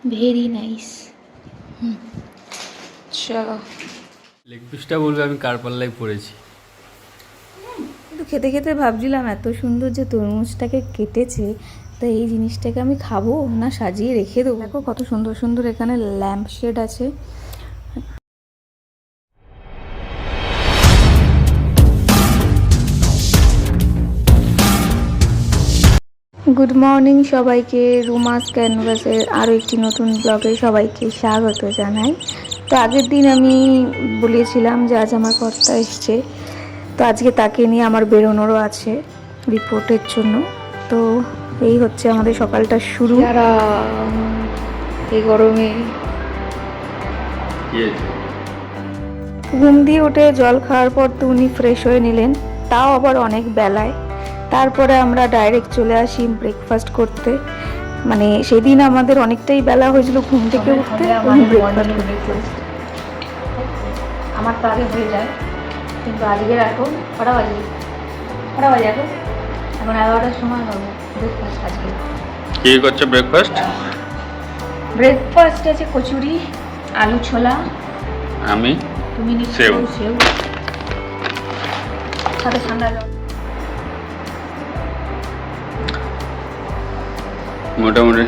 Very nice. চলো, leg পিসটা বলবে আমি কার পাল্লায় পড়েছি। কিন্তু খেতে খেতে ভাবছিলাম এত সুন্দর যে তরমুজটাকে কেটেছে, তো এই জিনিসটাকে আমি খাবো না সাজিয়ে রেখে দেবো। দেখো কত সুন্দর সুন্দর এখানে ল্যাম্প শেড আছে। গুড মর্নিং সবাইকে, রুমাস ক্যানভাসের আরও একটি নতুন ব্লগে সবাইকে স্বাগত জানাই। তো আগের দিন আমি বলেছিলাম যে আজ আমার কর্তা এসছে, তো আজকে তাকে নিয়ে আমার বেরোনোরও আছে রিপোর্টের জন্য। তো এই হচ্ছে আমাদের সকালটা শুরু। এই গরমে ঘুম দিয়ে উঠে জল খাওয়ার পর তো উনি ফ্রেশ হয়ে নিলেন, তাও আবার অনেক বেলায়। তারপরে আমরা ডাইরেক্ট চলে আসি ব্রেকফাস্ট করতে। মানে সেদিন আমাদের অনেকটাই বেলা হয়েছিল ঘুম থেকে উঠতে। আমার তো আগে হয়ে যায়, কিন্তু আজকের এখন কটা বাজে এখন 11টার সময় হবে ব্রেকফাস্ট। আজকে কি করছে ব্রেকফাস্ট আছে কচুরি, আলু ছোলা, আমি তুমি সেও। সেও সাথে ঠান্ডা জল। মোটামুটি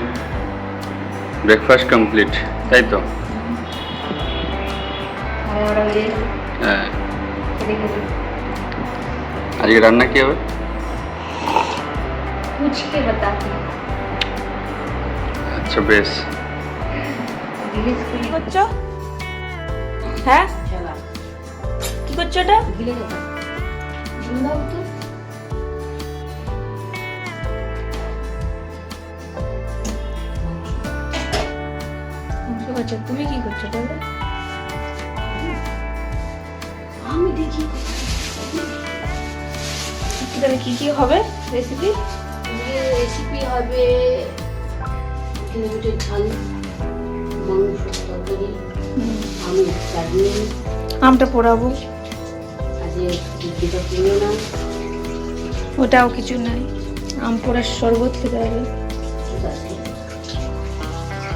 ব্রেকফাস্ট কমপ্লিট, তাই তো? হ্যাঁ। আজকে রান্না কি হবে? আচ্ছা বেশ। কি করছো? হ্যাঁ কি করছো এটা? তুমি কি করছো তাহলে? আমি দেখি তাহলে কি কি হবে রেসিপি। রেসিপি হবে কিলোমিটার ঝাল, মাংস তরকারি, আমের চাটনি, আমটা পোড়াবো, আজকে যেটা কিনে না ওটাও কিছু নাই, আম পোড়ার শরবত খেতে হবে। ঠিক আছে,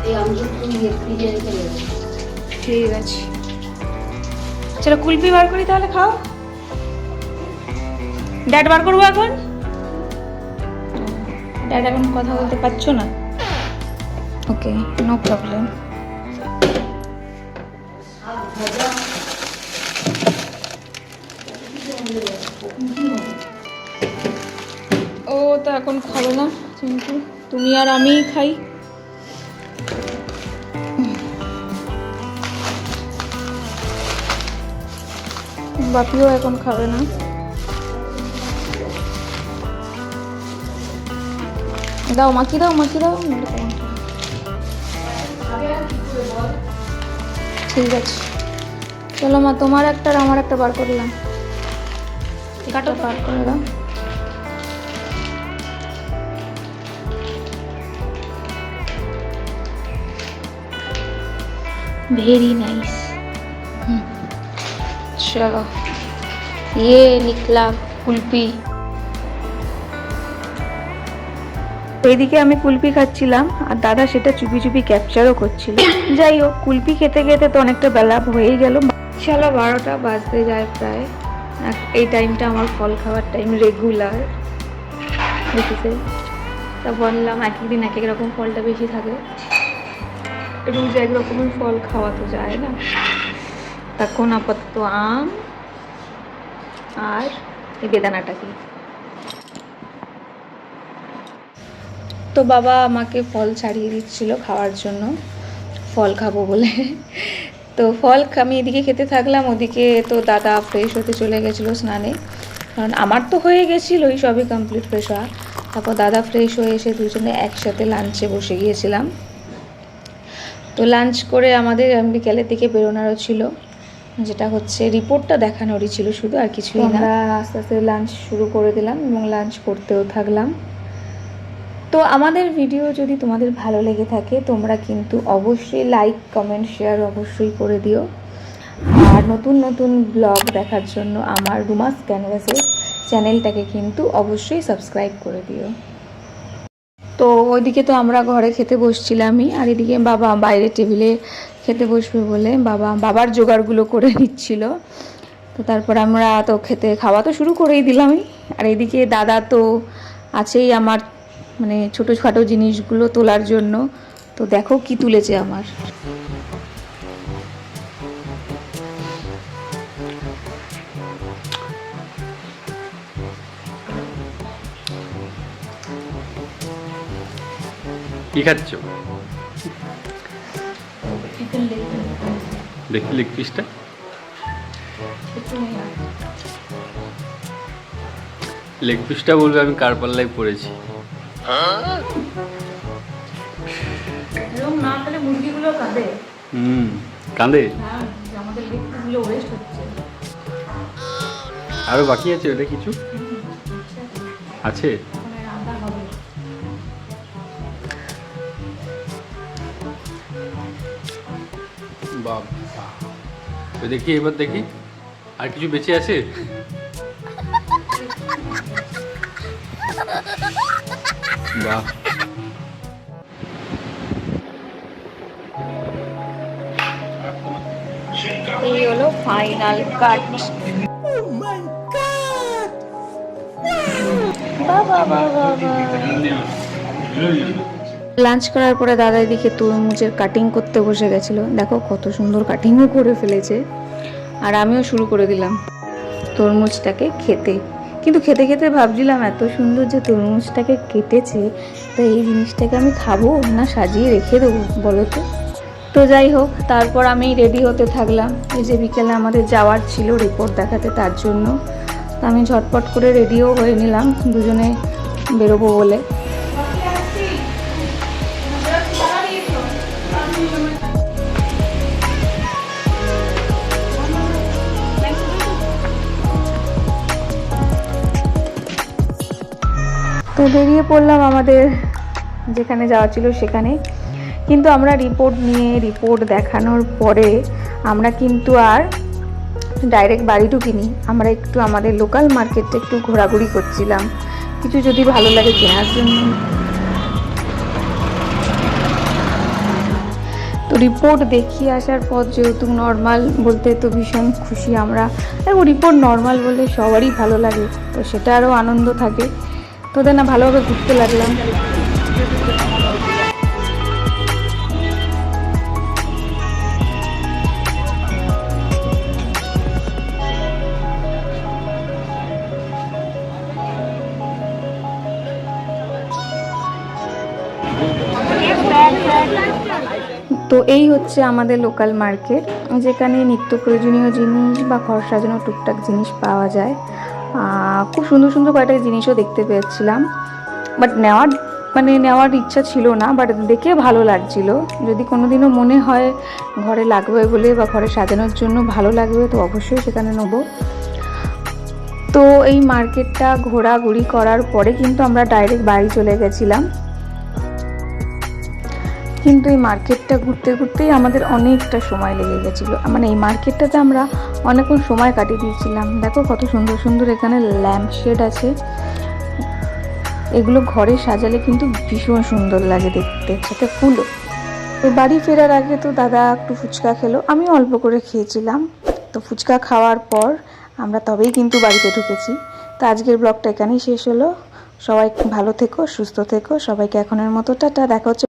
এই আমগুলো তুমি ফ্রিজে রেখে দেবে। ঠিক আছে, চলো কুলপি বার করি তাহলে, খাও। ড্যাড বার করবো এখন? ড্যাড এখন কথা বলতে পারছো না? ওকে, নো প্রবলেম। ও তো এখন খাবে না, কিন্তু তুমি আর আমিই খাই। বাপিও এখন খাবে না। দাও মাখি দাও, মাখি দাও। ঠিক আছে, চলো মা, তোমার একটা আর আমার একটা বার করলাম। কাটো, বার করে দাও। Very nice. चलो ये निकला कुल्फी। এইদিকে আমি কুলপি খাচ্ছিলাম আর দাদা সেটা চুপি চুপি ক্যাপচারও করছিল। যাই হোক, কুলপি খেতে খেতে তো অনেকটা বেলা হয়েই গেল। চলো 12টা বাজতে যায় প্রায়। এই টাইমটা আমার ফল খাওয়ার টাইম রেগুলার বেশিতে। তা বললাম এক একদিন এক এক রকম ফলটা বেশি থাকে, রোজ এক রকমের ফল খাওয়া তো যায় না। তখন আপাতত আম আর এই বেদানাটা কি। তো বাবা আমাকে ফল ছাড়িয়ে দিচ্ছিল খাওয়ার জন্য, ফল খাবো বলে। তো ফল আমি এদিকে খেতে থাকলাম, ওদিকে তো দাদা ফ্রেশ হতে চলে গেছিলো স্নানে। কারণ আমার তো হয়ে গেছিলোই সবই কমপ্লিট ফ্রেশ হওয়া। তারপর দাদা ফ্রেশ হয়ে এসে দুজনে একসাথে লাঞ্চে বসে গিয়েছিলাম। তো লাঞ্চ করে আমাদের বিকেলের দিকে বেরোনারও ছিল, যেটা হচ্ছে রিপোর্টটা দেখানোরই ছিল শুধু, আর কিছুই না। আমরা আস্তে আস্তে লাঞ্চ শুরু করে দিলাম এবং লাঞ্চ করতেও থাকলাম। তো আমাদের ভিডিও যদি তোমাদের ভালো লেগে থাকে তোমরা কিন্তু অবশ্যই লাইক কমেন্ট শেয়ার অবশ্যই করে দিও। আর নতুন নতুন ব্লগ দেখার জন্য আমার রুমাস ক্যানভাসের চ্যানেলটাকে কিন্তু অবশ্যই সাবস্ক্রাইব করে দিও। তো তো ওইদিকে তো আমরা ঘরে খেতে বসছিলামই, আর এদিকে বাবা বাইরে টেবিলে খেতে বসবে বলে বাবার জোগাড়গুলো করে নিচ্ছিল। তো তারপর আমরা তো খাওয়া তো শুরু করেই দিলামই। আর এদিকে দাদা তো আছেই আমার মানে ছোটোখাটো জিনিসগুলো তোলার জন্য। তো দেখো কি তুলেছে আমার। কি খাচ্ছ? দেখি লেগ পিসটা। লেগ পিসটা বলবে আমি কার পাল্লায় পড়েছি। মুরগিগুলো কাঁদে। কাঁদে। আমাদের লেগ পিসগুলো ওয়েস্ট হচ্ছে। আরো বাকি আছে ওটা কিছু আছে। বাবা, দেখি এবার দেখি আর কিছু বেঁচে আছে। বাহ, এই হলো ফাইনাল কাট। লাঞ্চ করার পরে দাদা এদিকে তরমুজের কাটিং করতে বসে গেছিল। দেখো কত সুন্দর কাটিংও করে ফেলেছে। আর আমিও শুরু করে দিলাম তরমুজটাকে খেতে। কিন্তু খেতে খেতে ভাবছিলাম এত সুন্দর যে তরমুজটাকে কেটেছে, তো এই জিনিসটাকে আমি খাবো না সাজিয়ে রেখে দেবো বলো তো। তো যাই হোক, তারপর আমি রেডি হতে থাকলাম। এই যে বিকেলে আমাদের যাওয়ার ছিল রিপোর্ট দেখাতে, তার জন্য তো আমি ঝটপট করে রেডিও হয়ে নিলাম দুজনে বেরোবো বলে। তো বেরিয়ে পড়লাম আমাদের যেখানে যাওয়া ছিল সেখানে। কিন্তু আমরা রিপোর্ট দেখানোর পরে আমরা কিন্তু আর ডাইরেক্ট বাড়ি ঢুকিনি। আমরা একটু আমাদের লোকাল মার্কেটে একটু ঘোরাঘুরি করছিলাম, কিছু যদি ভালো লাগে কেনার জন্য। তো রিপোর্ট দেখিয়ে আসার পর যেহেতু নর্মাল বলতে তো ভীষণ খুশি আমরা। রিপোর্ট নর্মাল বলে সবারই ভালো লাগে, তো সেটা আরও আনন্দ থাকে। তো ওদের না ভালোভাবে ঘুরতে লাগলাম। তো এই হচ্ছে আমাদের লোকাল মার্কেট, যেখানে নিত্য প্রয়োজনীয় জিনিস বা ঘর সাজানো টুকটাক জিনিস পাওয়া যায়। খুব সুন্দর সুন্দর কয়েকটা জিনিসও দেখতে পেয়েছিলাম, বাট নেওয়ার ইচ্ছা ছিল না, বাট দেখে ভালো লাগছিল। যদি কোনোদিনও মনে হয় ঘরে লাগবে বলে বা ঘরে সাজানোর জন্য ভালো লাগবে, তো অবশ্যই সেখানে নেব। তো এই মার্কেটটা ঘোরাঘুরি করার পরে কিন্তু আমরা ডাইরেক্ট বাড়ি চলে গেছিলাম। কিন্তু এই মার্কেটটা ঘুরতে ঘুরতেই আমাদের অনেকটা সময় লেগে গেছিলো। মানে এই মার্কেটটাতে আমরা অনেকক্ষণ সময় কাটিয়ে দিয়েছিলাম। দেখো কত সুন্দর সুন্দর এখানে ল্যাম্প শেড আছে, এগুলো ঘরে সাজালে কিন্তু ভীষণ সুন্দর লাগে দেখতে, সাথে ফুলও। তো বাড়ি ফেরার আগে তো দাদা একটু ফুচকা খেলো, আমি অল্প করে খেয়েছিলাম। তো ফুচকা খাওয়ার পর আমরা তবেই কিন্তু বাড়িতে ঢুকেছি। তো আজকের ব্লগটা এখানেই শেষ হলো। সবাই ভালো থেকো, সুস্থ থেকো, সবাইকে এখনের মতো টাটা। দেখা হচ্ছে